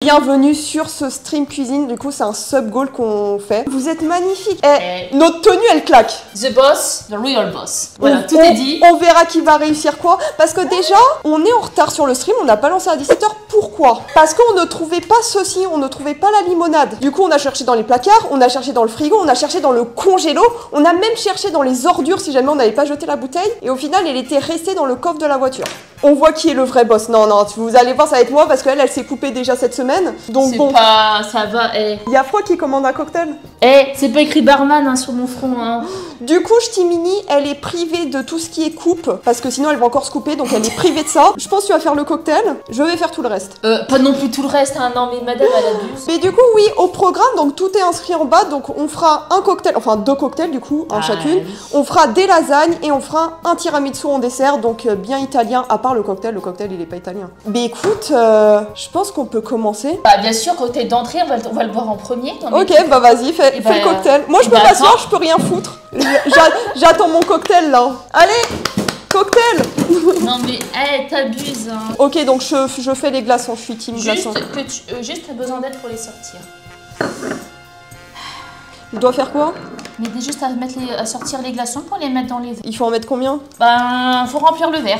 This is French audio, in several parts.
Bienvenue sur ce stream cuisine, du coup c'est un sub goal qu'on fait. Vous êtes magnifiques. Notre tenue elle claque. The boss, the real boss. Voilà, tout est dit. On verra qui va réussir quoi. Parce que déjà, on est en retard sur le stream, on n'a pas lancé à 17h. Pourquoi? Parce qu'on ne trouvait pas ceci, on ne trouvait pas la limonade. Du coup on a cherché dans les placards, on a cherché dans le frigo, on a cherché dans le congélo, on a même cherché dans les ordures si jamais on n'avait pas jeté la bouteille. Et au final elle était restée dans le coffre de la voiture. On voit qui est le vrai boss. Non, vous allez voir, ça va être moi parce qu'elle, elle s'est coupée déjà cette semaine. Donc bon. Pas... ça va, Il y a Fro qui commande un cocktail. C'est pas écrit barman hein, sur mon front. Hein. Du coup, Ch'timini, elle est privée de tout ce qui est coupe parce que sinon elle va encore se couper, donc elle est privée de ça. Je pense que tu vas faire le cocktail, je vais faire tout le reste. Pas non plus tout le reste, hein. Non mais madame, elle abuse. Mais du coup, oui, au programme, donc tout est inscrit en bas, donc on fera un cocktail, enfin 2 cocktails du coup, en chacune. Oui. On fera des lasagnes et on fera un tiramisu en dessert, donc bien italien, à part le cocktail il est pas italien. Mais écoute, je pense qu'on peut commencer. Bah bien sûr, cocktail d'entrée, on va le boire en premier. Ok, bah vas-y, fais le cocktail. Moi je peux m'asseoir, je peux rien foutre. J'attends mon cocktail là. Allez, cocktail. Non mais, t'abuses. Hein. Ok, donc je fais les glaçons, je suis team glaçons. Juste t'as besoin d'aide pour les sortir. Je dois faire quoi? Mais juste à sortir les glaçons pour les mettre dans les verres. Il faut en mettre combien? Ben, faut remplir le verre.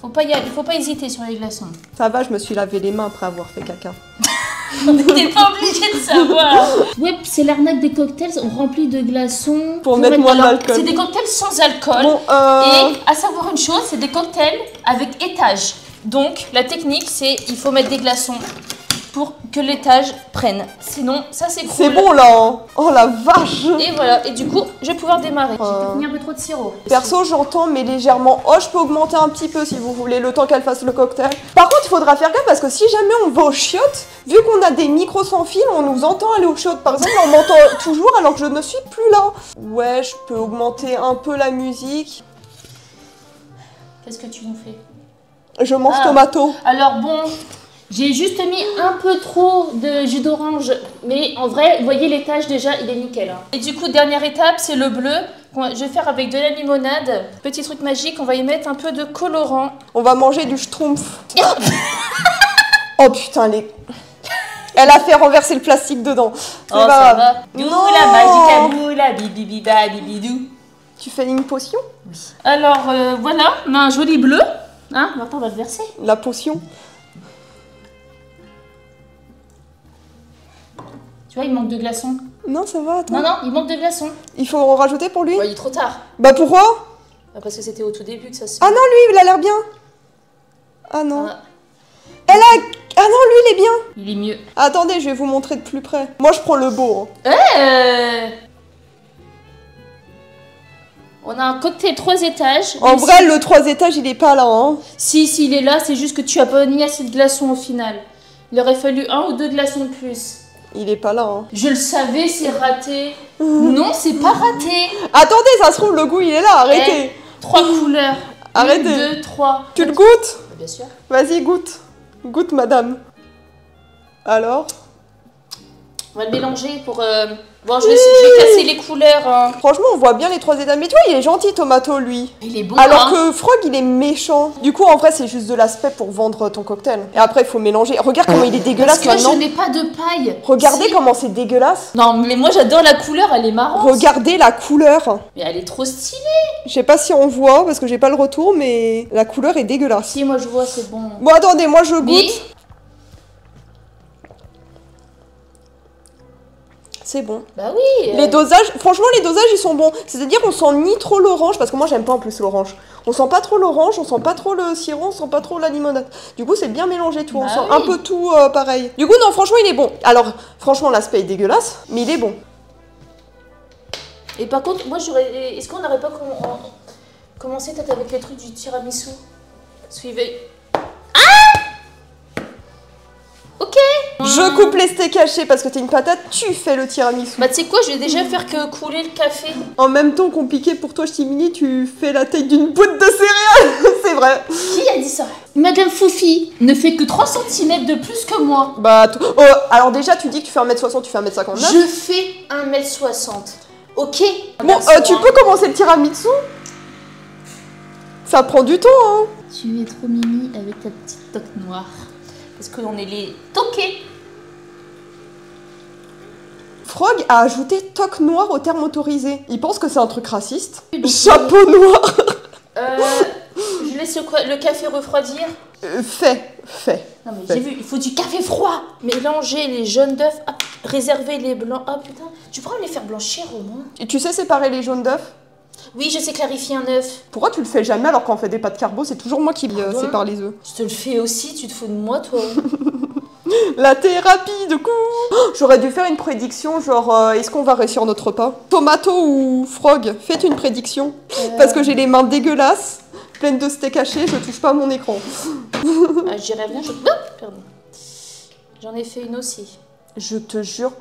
Faut pas hésiter sur les glaçons. Ça va, je me suis lavé les mains après avoir fait caca. T'es pas obligé de savoir. Ouais, c'est l'arnaque des cocktails, on remplit de glaçons. Pour mettre moins d'alcool. C'est des cocktails sans alcool. Bon, Et à savoir une chose, c'est des cocktails avec étage. Donc, la technique, c'est il faut mettre des glaçons pour que l'étage prenne. Sinon, ça c'est cool. C'est bon là hein. Oh la vache. Et voilà, et du coup, je vais pouvoir démarrer. J'ai peut-être mis un peu trop de sirop. Perso, j'entends, mais légèrement. Oh, je peux augmenter un petit peu si vous voulez, le temps qu'elle fasse le cocktail. Par contre, il faudra faire gaffe parce que si jamais on va aux chiottes, vu qu'on a des micros sans fil, on nous entend aller aux chiottes. Par exemple, on m'entend toujours alors que je ne suis plus là. Ouais, je peux augmenter un peu la musique. Qu'est-ce que tu nous fais? Je mange tomato. Alors bon... J'ai juste mis un peu trop de jus d'orange, mais en vrai, vous voyez l'étage déjà, il est nickel. Hein. Et du coup, dernière étape, c'est le bleu. Je vais faire avec de la limonade. Petit truc magique, on va y mettre un peu de colorant. On va manger du schtroumpf. Oh putain, elle a fait renverser le plastique dedans. Oh, ça va. D'où la magique à bout, la bibibiba, bibidou. Tu fais une potion? Oui. Alors, voilà, on a un joli bleu. Hein, maintenant, on va le verser. La potion. Tu vois, il manque de glaçons. Non, ça va, attends. Non, il manque de glaçons. Il faut en rajouter pour lui? Ouais, il est trop tard. Bah pourquoi? Parce que c'était au tout début que ça se... Ah non, lui, il a l'air bien. Ah non. Elle a... Ah non, lui, il est bien. Il est mieux. Attendez, je vais vous montrer de plus près. Moi, je prends le beau. On a un cocktail 3 étages. En vrai, le 3 étages, il est pas là, hein. Si, il est là, c'est juste que tu as pas mis assez de glaçons au final. Il aurait fallu 1 ou 2 glaçons de plus. Il est pas là, hein. Je le savais, c'est raté. Non, c'est pas raté. Attendez, ça se trouve, le goût, il est là, arrêtez. 3 couleurs. Arrêtez. 1, 2, 3. Tu le goûtes? Bien sûr. Vas-y, goûte. Goûte, madame. Alors? On va le mélanger pour... Bon, je vais casser les couleurs. Hein. Franchement, on voit bien les 3 étages. Mais tu vois, il est gentil, Tomato, lui. Il est beau, alors que Frog, il est méchant. Du coup, en vrai, c'est juste de l'aspect pour vendre ton cocktail. Et après, il faut mélanger. Regarde comment il est dégueulasse maintenant. Parce que je n'ai pas de paille. Regardez comment c'est dégueulasse. Non, mais moi, j'adore la couleur. Elle est marrante. Regardez la couleur. Mais elle est trop stylée. Je sais pas si on voit, parce que j'ai pas le retour, mais la couleur est dégueulasse. Si, moi, je vois, c'est bon. Bon, attendez, moi, je goûte. C'est bon. Bah oui. Les dosages, franchement, les dosages, ils sont bons. C'est-à-dire, on sent ni trop l'orange, parce que moi, j'aime pas en plus l'orange. On sent pas trop l'orange, on sent pas trop le sirop, on sent pas trop la limonade. Du coup, c'est bien mélangé tout. On sent un peu tout pareil. Du coup, non, franchement, il est bon. Alors, franchement, l'aspect est dégueulasse, mais il est bon. Et par contre, moi, j'aurais... Est-ce qu'on n'aurait pas commencé peut-être avec les trucs du tiramisu? Suivez. Ok. Je coupe les steaks hachés parce que t'es une patate, tu fais le tiramisu. Bah tu sais quoi, je vais déjà faire que couler le café. En même temps, compliqué pour toi, Ch'timini, tu fais la taille d'une boîte de céréales. C'est vrai. Qui a dit ça? Madame Foufi ne fait que 3 cm de plus que moi. Bah, alors déjà, tu dis que tu fais 1m60, tu fais 1m59. Je fais 1m60. Ok. Bon, tu peux commencer le tiramisu? Ça prend du temps, hein. Tu es trop mimi avec ta petite toque noire. Parce qu'on est les toqués. Frog a ajouté toque noir au terme autorisé. Il pense que c'est un truc raciste. Chapeau noir. Je laisse le café refroidir. Fait. Non mais j'ai vu, il faut du café froid. Mélanger les jaunes d'œufs, réserver les blancs. Ah putain, tu pourras me les faire blanchir au moins. Et tu sais séparer les jaunes d'œufs? Oui, je sais clarifier un œuf. Pourquoi tu le fais jamais alors qu'on fait des pâtes carbo? C'est toujours moi qui sépare les œufs. Je te le fais aussi, tu te fous de moi toi. La thérapie de coup. J'aurais dû faire une prédiction, genre est-ce qu'on va réussir notre repas? Tomato ou Frog, faites une prédiction. Parce que j'ai les mains dégueulasses, pleines de steak haché, je touche pas à mon écran. Ah, j'irais bien, Ah, pardon. J'en ai fait une aussi. Je te jure.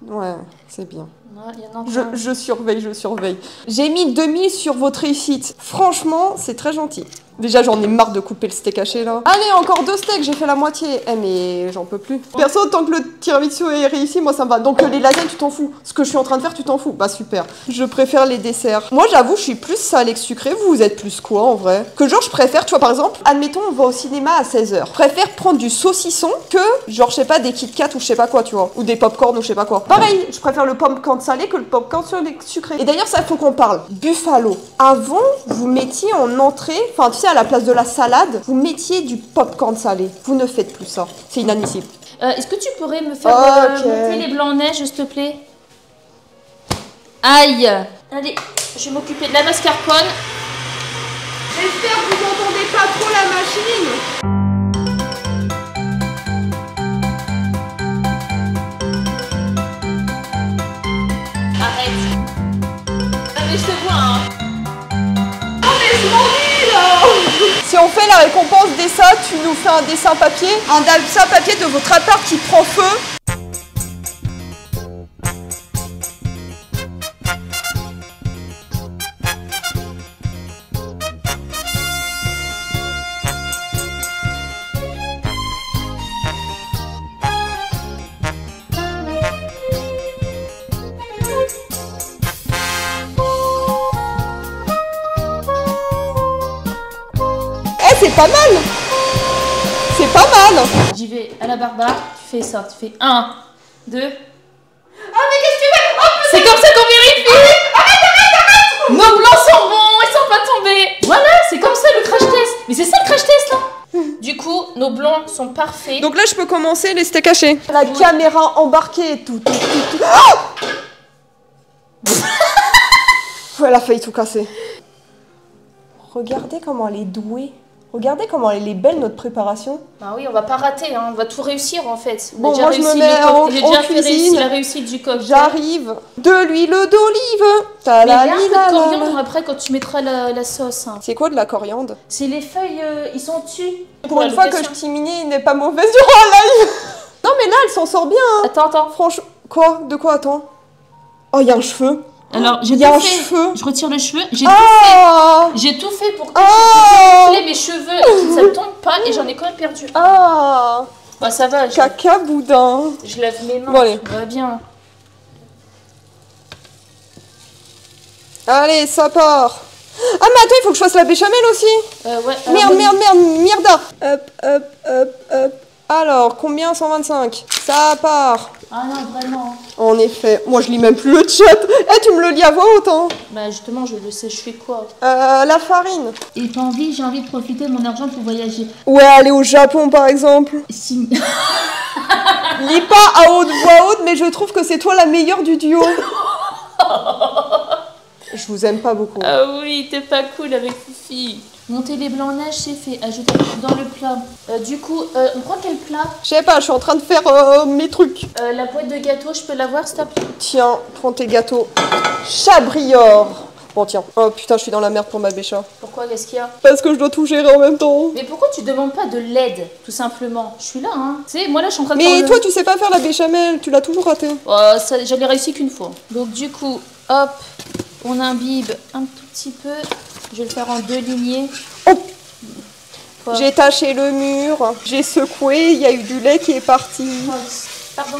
Ouais, c'est bien. Ah, y en a Je surveille. J'ai mis 2000 sur votre réussite. Franchement, c'est très gentil. Déjà, j'en ai marre de couper le steak haché, là. Allez, encore 2 steaks, j'ai fait la moitié. Eh, mais j'en peux plus. Perso, tant que le tiramisu est réussi, moi, ça me va. Donc, les lasagnes, tu t'en fous. Ce que je suis en train de faire, tu t'en fous. Bah, super. Je préfère les desserts. Moi, j'avoue, je suis plus salé que sucré. Vous êtes plus quoi, en vrai? Que genre, je préfère, tu vois, par exemple, admettons, on va au cinéma à 16h. Je préfère prendre du saucisson que, genre, je sais pas, des Kit Kat ou je sais pas quoi, tu vois. Ou des popcorn ou je sais pas quoi. Pareil, je préfère le popcorn salé que le popcorn sucré. Et d'ailleurs, ça, faut qu'on parle. Buffalo. Avant, vous mettiez en entrée, enfin, tu sais, à la place de la salade, vous mettiez du popcorn salé. Vous ne faites plus ça. C'est inadmissible. Est-ce que tu pourrais me faire monter les blancs en neige, s'il te plaît? Aïe! Allez, je vais m'occuper de la mascarpone. J'espère que vous entendez pas trop la machine. Arrête. Allez, je te vois, hein. Oh, mais je m'ennuie, là. Si on fait la récompense dessin, tu nous fais un dessin papier. Un dessin papier de votre appart qui prend feu. C'est pas mal. C'est pas mal. J'y vais à la barbare, tu fais ça, tu fais 1, 2. Ah, mais qu'est-ce que tu fais? Oh, c'est comme ça qu'on vérifie. Arrête. Nos blancs sont bons, ils sont pas tombés. Voilà, c'est comme ça le crash test. Mais c'est ça le crash test là. Du coup, nos blancs sont parfaits. Donc là, je peux commencer les steaks hachés. La caméra embarquée et tout. Elle a failli tout casser. Regardez comment elle est douée. Regardez comment elle est belle, notre préparation. Bah oui, on va pas rater, hein. On va tout réussir en fait. Bon, moi je me mets en cuisine. La réussite du cocktail. J'arrive. De l'huile d'olive. Mais garde le coriandre après quand tu mettras la sauce. Hein. C'est quoi de la coriandre? C'est les feuilles, ils sont dessus. Pour une fois que je Timini n'est pas mauvaise durant un live. Non mais là, elle s'en sort bien. Hein. Attends. Franchement, quoi? De quoi? Attends. Oh, il y a un cheveu. Alors, j'ai tout fait. Cheveu. Je retire le cheveu. J'ai tout fait. J'ai tout fait pour que je mes cheveux et que ça ne tombe pas et j'en ai quand même perdu. Ah. Bah ça va. Caca boudin. Je lave mes mains. Bon, allez. Ça va bien. Allez, ça part. Ah mais attends, il faut que je fasse la béchamel aussi. Ouais. Merde. Hop. Alors, combien? 125. Ça part. Ah non, vraiment. En effet. Moi, je lis même plus le chat. Eh, tu me le lis à voix haute, hein. Bah justement, je le sais, je fais quoi? La farine. Et t'as envie, j'ai envie de profiter de mon argent pour voyager. Ouais, aller au Japon, par exemple. Si... Lis pas à haute voix haute, mais je trouve que c'est toi la meilleure du duo. Je vous aime pas beaucoup. Ah oui, t'es pas cool avec Fifi. Monter les blancs en neige, c'est fait. Ajouter dans le plat. Du coup, on prend quel plat? Je sais pas, je suis en train de faire mes trucs. La boîte de gâteaux, je peux l'avoir, s'il te plaît? Tiens, prends tes gâteaux. Chabrior. Bon, tiens. Oh putain, je suis dans la merde pour ma bécha. Pourquoi? Qu'est-ce qu'il y a? Parce que je dois tout gérer en même temps. Mais pourquoi tu demandes pas de l'aide, tout simplement? Je suis là, hein. Tu sais, moi là, je suis en train de... Mais toi, tu sais pas faire la béchamel, tu l'as toujours raté. Je l'ai réussi qu'une fois. Donc du coup, hop, on imbibe un tout petit peu. Je vais le faire en 2 lignées. Oh, j'ai taché le mur, j'ai secoué, il y a eu du lait qui est parti. Oh, pardon.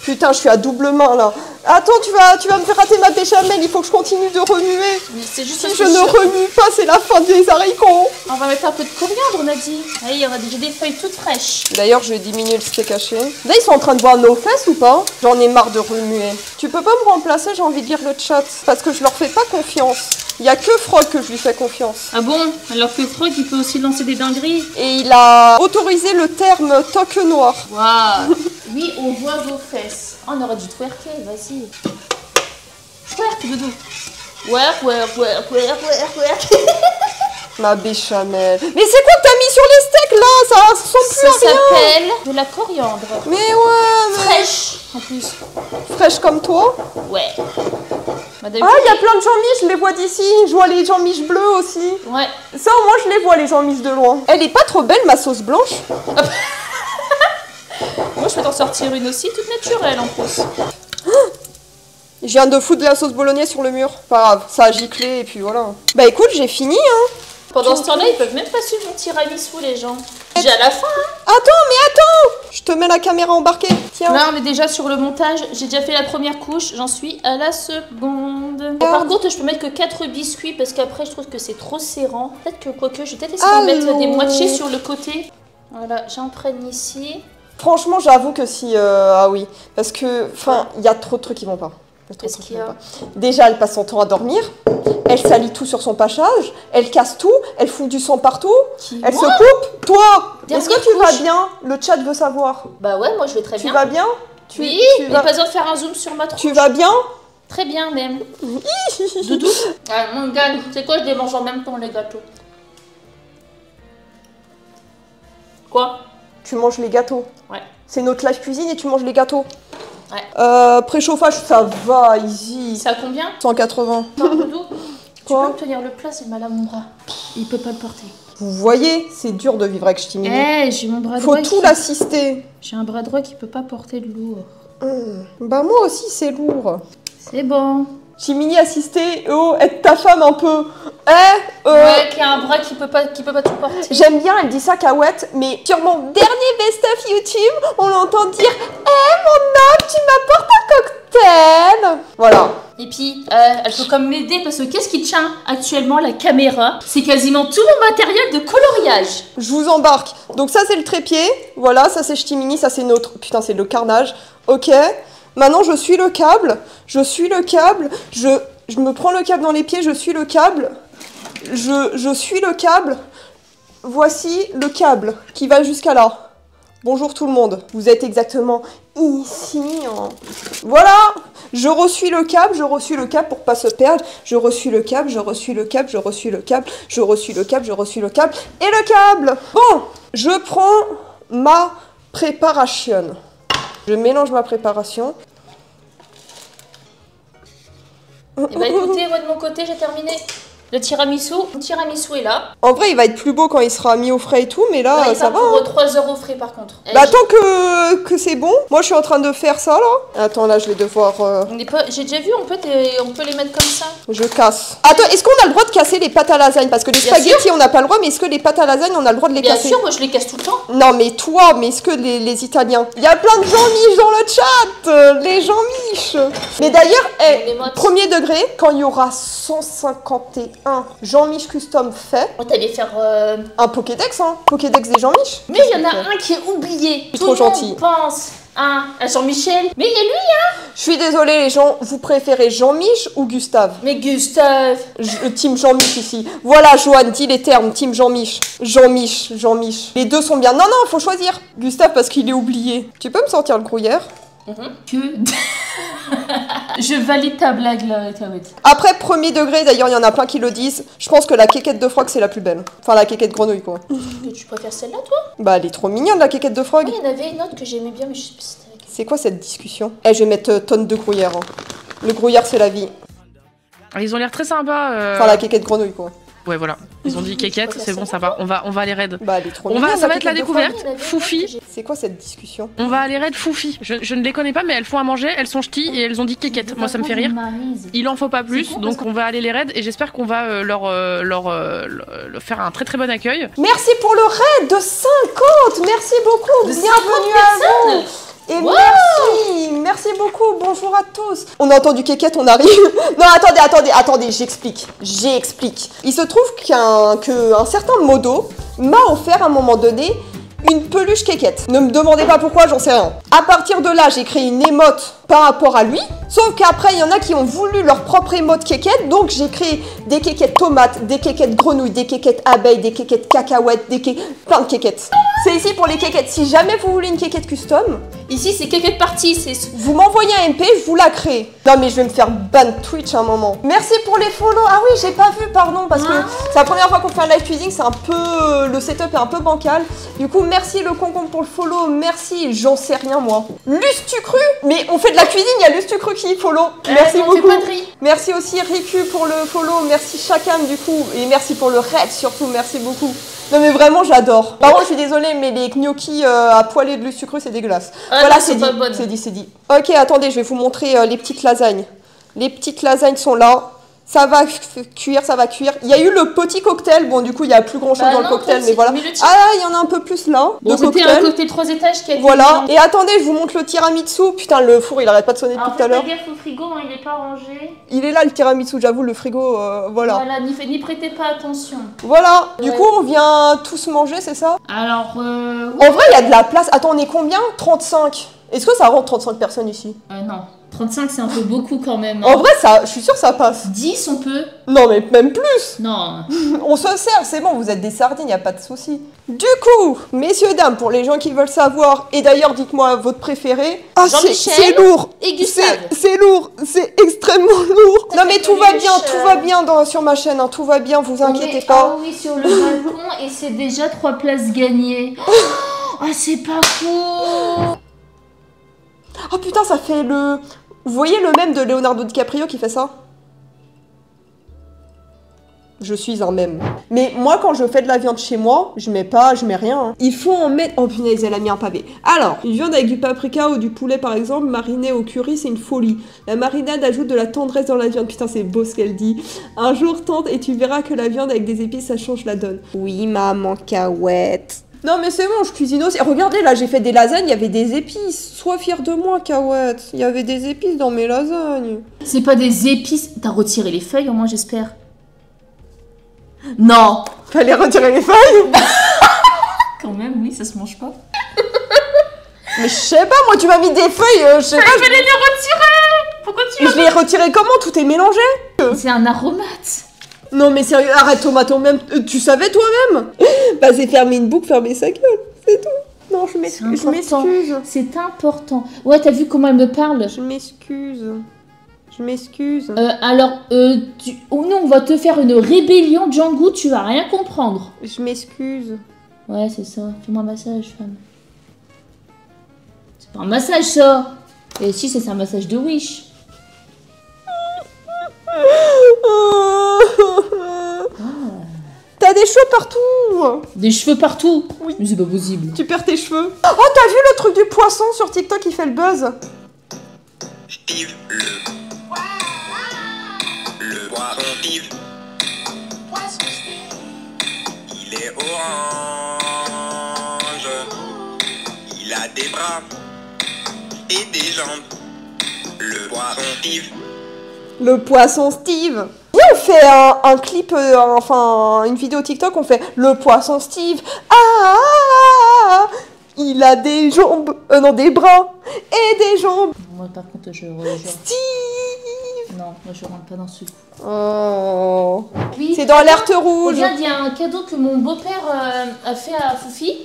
Putain, je suis à double main là. Attends, tu vas me faire rater ma béchamel, il faut que je continue de remuer. Mais c'est juste Si je ne remue pas, c'est la fin des haricots. On va mettre un peu de coriandre, on a dit. Allez, il y aura déjà des feuilles toutes fraîches. D'ailleurs, je vais diminuer le steak haché. Là, ils sont en train de voir nos fesses ou pas? J'en ai marre de remuer. Tu peux pas me remplacer, j'ai envie de lire le chat. Parce que je leur fais pas confiance. Il y a que Frog que je lui fais confiance. Ah bon? Alors que Frog, il peut aussi lancer des dingueries. Et il a autorisé le terme toque noir. Waouh. Oui, on voit vos fesses. Oh, on aurait dû twerker, vas-y. Twerk, doudou. Work. Ma béchamel. Mais c'est quoi que t'as mis sur les steaks là? Ça ressemble plus Ça à rien. s'appelle de la coriandre. Mais ouais, mais... Fraîche, en plus. Fraîche comme toi. Ouais. Madame Ah, il y a plein de Jean-Mich, je les vois d'ici. Je vois les Jean-Mich bleus aussi. Ouais. Ça, au moins, je les vois, les Jean-Mich de loin. Elle est pas trop belle, ma sauce blanche? Moi, je vais t'en sortir une aussi, toute naturelle en plus. Je viens de foutre de la sauce bolognaise sur le mur. Pas grave, ça a giclé et puis voilà. Bah écoute, j'ai fini, hein. Pendant ce temps-là, ils peuvent même pas suivre mon tiramisu, les gens. J'ai à la fin, hein. Attends, mais attends! Je te mets la caméra embarquée. Tiens. Là, on est déjà sur le montage. J'ai déjà fait la première couche. J'en suis à la seconde. Bon, par contre, je peux mettre que 4 biscuits parce qu'après, je trouve que c'est trop serrant. Peut-être que quoique, je vais peut-être essayer de mettre des moitiés sur le côté. Voilà, j'imprègne ici. Franchement, j'avoue que si... ah oui. Parce que, enfin, il y a trop de trucs qui vont pas. Qu'est-ce qu'il y a? Déjà, elle passe son temps à dormir. Elle salit tout sur son passage. Elle casse tout. Elle fout du sang partout. Elle se coupe. Toi, est-ce que tu vas bien? Le chat veut savoir. Bah ouais, moi je vais très bien. Tu vas bien? Oui, il n'y a pas besoin de faire un zoom sur ma tronche. Tu vas bien? Très bien même. Doudou. Ah, mon gars, c'est quoi, je les mange en même temps les gâteaux? Quoi? Tu manges les gâteaux. Ouais. C'est notre live cuisine et tu manges les gâteaux. Ouais. Préchauffage, ça va, easy. C'est à combien? 180. Non, Doudou, tu Quoi? peux me tenir le plat, c'est mal à mon bras. Il peut pas le porter. Vous voyez, c'est dur de vivre avec Ch'timini. Eh, j'ai mon bras droit. Faut tout l'assister. J'ai un bras droit qui peut pas porter de lourd. Bah moi aussi, c'est lourd. C'est bon. Ch'timini assisté, oh, aide ta femme un peu. Ouais, qui a un bras qui peut pas tout porter. J'aime bien, elle dit ça, Cahouette, mais sur mon dernier best-of YouTube, on l'entend dire « Eh mon homme, tu m'apportes un cocktail !» Voilà. Et puis, elle peut comme m'aider parce que qu'est-ce qui tient actuellement la caméra? C'est quasiment tout mon matériel de coloriage. Je vous embarque. Donc ça, c'est le trépied. Voilà, ça, c'est Ch'timini, ça, c'est notre... Putain, c'est le carnage. Ok. Maintenant, je suis le câble. Je suis le câble. Je me prends le câble dans les pieds, je suis le câble. Je suis le câble. Voici le câble qui va jusqu'à là. Bonjour tout le monde. Vous êtes exactement ici. Hein. Voilà. Je reçus le câble pour pas se perdre. Je reçus le câble, je reçus le câble, je reçus le câble, je reçus le câble, je reçus le câble. Et le câble. Bon, je prends ma préparation. Je mélange ma préparation. Et bah écoutez, moi de mon côté, j'ai terminé. Le tiramisu est là. En vrai, il va être plus beau quand il sera mis au frais et tout, mais là, il ça va. pour 3 € au frais par contre. Bah attends que c'est bon. Moi, je suis en train de faire ça, là. Attends, là, je vais devoir... J'ai déjà vu, on peut les mettre comme ça. Je casse. Attends, est-ce qu'on a le droit de casser les pâtes à lasagne? Parce que les spaghettis, on n'a pas le droit, mais est-ce que les pâtes à lasagne, on a le droit de les casser? Bien sûr, moi je les casse tout le temps. Non, mais toi, mais est-ce que les Italiens? Il y a plein de Jean-Mich dans le chat. Les Jean-Mich. Mais d'ailleurs, premier degré, quand il y aura 151 Jean-Mich custom fait... On t'allait faire... Un Pokédex, hein. Pokédex des Jean-Mich. Mais il y en a un qui est oublié. Tout trop gentil. Pense à Jean-Michel. Mais il y a lui, hein. Je suis désolée, les gens, vous préférez Jean-Mich ou Gustave? Mais Gustave. Team Jean-Mich ici. Voilà, Joanne, dis les termes. Team Jean-Mich. Jean-Mich. Les deux sont bien. Non, faut choisir. Gustave parce qu'il est oublié. Tu peux me sortir le gruyère? Je valide ta blague là, Cahouette. Après, premier degré, d'ailleurs, il y en a plein qui le disent. Je pense que la quéquette de frog, c'est la plus belle. Enfin, la quéquette grenouille, quoi. Tu préfères celle-là, toi? Bah, elle est trop mignonne, la quéquette de frog. Il y en avait une autre que j'aimais bien, mais je sais pas si c'était laquelle. C'est quoi cette discussion? Je vais mettre tonne de gruyère. Hein. Le gruyère, c'est la vie. Ils ont l'air très sympas. Enfin, la quéquette grenouille, quoi. Ouais, voilà. Ils ont dit quéquette, c'est bon, ça va. On va aller raid. Bah, elle est trop mignonne, ça va être la découverte. Foufi. C'est quoi cette discussion? On va aller raid Foufi. Je ne les connais pas, mais elles font à manger, elles sont ch'tis et elles ont dit quéquette. Moi, ça me fait rire. Il en faut pas plus, donc on va aller les raid et j'espère qu'on va leur faire un très très bon accueil. Merci pour le raid de 50. Merci beaucoup. Bienvenue à vous. Et merci beaucoup, bonjour à tous. On a entendu Kékette, on arrive. Non, attendez, j'explique. Il se trouve qu'un certain Modo m'a offert à un moment donné une peluche Kékette. Ne me demandez pas pourquoi, j'en sais rien. À partir de là, j'ai créé une émote par rapport à lui. Sauf qu'après, il y en a qui ont voulu leur propre émote Kékette. Donc, j'ai créé des Kékettes tomates, des Kékettes grenouilles, des Kékettes abeilles, des Kékettes cacahuètes, plein de Kékettes. C'est ici pour les Kékettes. Si jamais vous voulez une Kékette custom, ici c'est Kékette partie. Vous m'envoyez un MP, je vous la crée. Non, mais je vais me faire ban Twitch à un moment. Merci pour les follow. Ah oui, j'ai pas vu, pardon, parce que c'est la première fois qu'on fait un live tweezing. C'est un peu. Le setup est un peu bancal. Du coup, merci le concombre pour le follow. Merci, j'en sais rien, moi. Lustucru. Mais on fait de la cuisine, il y a Lustucru qui follow. Merci beaucoup. Merci aussi Riku pour le follow. Merci Chakam, du coup. Et merci pour le raid, surtout. Merci beaucoup. Non mais vraiment j'adore. Par contre je suis désolée mais les gnocchis à poêler de Lustucru c'est dégueulasse. Voilà c'est dit. Ok attendez je vais vous montrer les petites lasagnes. Les petites lasagnes sont là. Ça va cuire. Il y a eu le petit cocktail. Bon, du coup, il n'y a plus grand chose dans le cocktail, mais voilà. Ah, il y en a un peu plus là. Bon, c'était un cocktail 3 étages qui a été. Voilà. Et attendez, je vous montre le tiramisu. Putain, le four, il arrête pas de sonner depuis tout à l'heure. Faites gaffe au frigo, hein, il est pas rangé. Il est là, le tiramisu, j'avoue, le frigo, voilà. Voilà, n'y prêtez pas attention. Voilà. Du coup, on vient tous manger, c'est ça? Alors, En vrai, il y a de la place. Attends, on est combien? 35. Est-ce que ça rentre 35 personnes ici? Non. 35 c'est un peu beaucoup quand même. Hein. En vrai, je suis sûre que ça passe. 10 on peut. Non mais même plus. Non. On se sert, c'est bon, vous êtes des sardines, y a pas de souci. Du coup, messieurs, dames, pour les gens qui veulent savoir, et d'ailleurs dites-moi votre préféré. Ah c'est lourd. Et Gustave. C'est lourd, c'est extrêmement lourd. Non mais tout va bien sur ma chaîne, hein, tout va bien, vous inquiétez pas. Ah oui, sur le balcon et c'est déjà 3 places gagnées. Ah c'est pas cool. Oh putain, ça fait le... Vous voyez le mème de Leonardo DiCaprio qui fait ça? Je suis un mème. Mais moi, quand je fais de la viande chez moi, je mets rien. Hein. Il faut en mettre... Oh punaise, elle a mis un pavé. Alors, une viande avec du paprika ou du poulet, par exemple, marinée au curry, c'est une folie. La marinade ajoute de la tendresse dans la viande. Putain, c'est beau ce qu'elle dit. Un jour, tente et tu verras que la viande avec des épices, ça change la donne. Oui, maman Cahouette. Non mais c'est bon, je cuisine aussi. Regardez, là, j'ai fait des lasagnes, il y avait des épices. Sois fière de moi, Cahouette. Il y avait des épices dans mes lasagnes. C'est pas des épices. T'as retiré les feuilles, au moins, j'espère. Non. Fallait retirer les feuilles. Quand même, oui, ça se mange pas. Mais je sais pas, moi, tu m'as mis des feuilles, je sais pas. Je vais les retirer. Pourquoi tu je les ai retirées comment? Tout est mélangé. C'est un aromate. Non mais sérieux, arrête Thomas, toi-même, tu savais toi-même? Bah c'est fermer une boucle, fermer sa gueule, c'est tout. Non, je m'excuse. C'est important. Ouais, t'as vu comment elle me parle? Je m'excuse. Alors, nous on va te faire une rébellion, Django, tu vas rien comprendre. Je m'excuse. Ouais, c'est ça. Fais-moi un massage, femme. C'est pas un massage, ça. Et si, c'est un massage de Wish. T'as des cheveux partout. Des cheveux partout? Oui. Mais c'est pas possible. Tu perds tes cheveux. Oh, t'as vu le truc du poisson sur TikTok qui fait le buzz? Steve, le poisson Steve. Il est orange. Il a des bras et des jambes. Le poisson Steve. Le poisson Steve. Viens, on fait un clip, une vidéo TikTok, on fait le poisson Steve. Il a des jambes, non, des bras et des jambes. Moi, par contre, je Steve. Non, moi, je rentre pas dans ce coup. Oh. Oui, c'est dans l'alerte rouge. Regarde, il y a un cadeau que mon beau-père a fait à Foufi.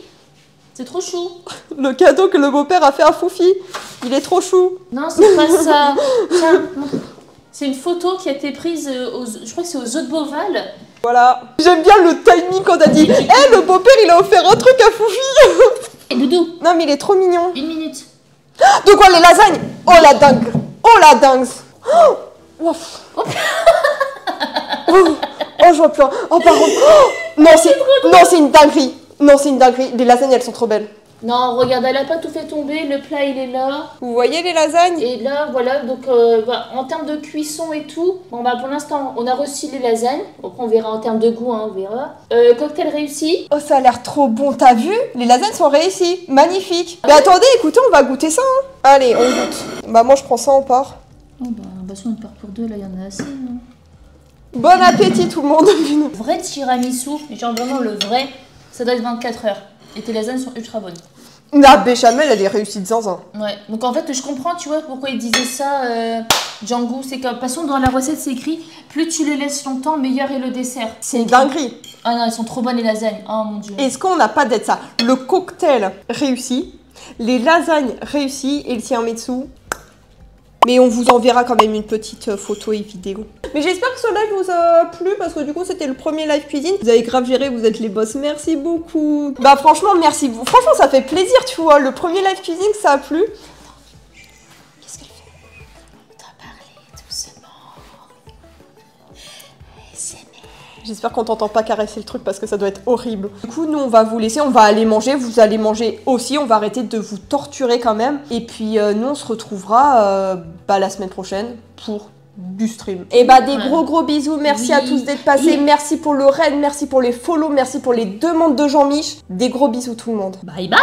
C'est trop chou. Le cadeau que le beau-père a fait à Foufi. Il est trop chou. Non, c'est pas ça. Tiens. C'est une photo qui a été prise, je crois que c'est aux Eaux de Beauval. Voilà. J'aime bien le timing quand t'as dit « Eh, le beau-père, il a offert un truc à Foufi !» Et Doudou. Non, mais il est trop mignon. 1 minute. De quoi, les lasagnes? Oh la dingue. Oh la dingue. Oh, oh, je vois plus. Oh, par contre. Oh, non, c'est une dinguerie. Non, c'est une dinguerie. Les lasagnes, elles sont trop belles. Non, regarde, elle a pas tout fait tomber, le plat il est là. Vous voyez les lasagnes? Et là, voilà, donc en termes de cuisson et tout, bon bah pour l'instant, on a reçu les lasagnes. Après, on verra en termes de goût, hein, on verra. Cocktail réussi. Oh, ça a l'air trop bon, t'as vu? Les lasagnes sont réussies, magnifiques. Mais attendez, écoutez, on va goûter ça. Hein. Allez, on goûte. Bah moi je prends ça, on part. Oh bah, on part pour deux, là, il y en a assez. Hein. Bon appétit tout le monde. Vrai tiramisu, genre vraiment le vrai, ça doit être 24 heures. Et tes lasagnes sont ultra bonnes. La béchamel, elle est réussie de zinzin. Ouais, donc en fait, je comprends, tu vois, pourquoi il disait ça, Django. C'est comme, de toute façon, dans la recette, c'est écrit, plus tu les laisses longtemps, meilleur est le dessert. C'est une dinguerie. Ah non, elles sont trop bonnes, les lasagnes. Oh mon dieu. Est-ce qu'on n'a pas d'être ça? Le cocktail réussi, les lasagnes réussies et le tiramisu. Mais on vous enverra quand même une petite photo et vidéo. Mais j'espère que ce live vous a plu parce que du coup c'était le premier live cuisine. Vous avez grave géré, vous êtes les boss. Merci beaucoup. Bah franchement merci. Franchement ça fait plaisir tu vois. Le premier live cuisine ça a plu. Qu'est-ce qu'elle fait? On doit parler doucement. J'espère qu'on t'entend pas caresser le truc parce que ça doit être horrible. Du coup, nous, on va vous laisser, on va aller manger. Vous allez manger aussi. On va arrêter de vous torturer quand même. Et puis, nous, on se retrouvera la semaine prochaine pour du stream. Et bah, des gros bisous. Merci à tous d'être passés. Merci pour le raid. Merci pour les follow. Merci pour les demandes de Jean-Mich. Des gros bisous tout le monde. Bye bye!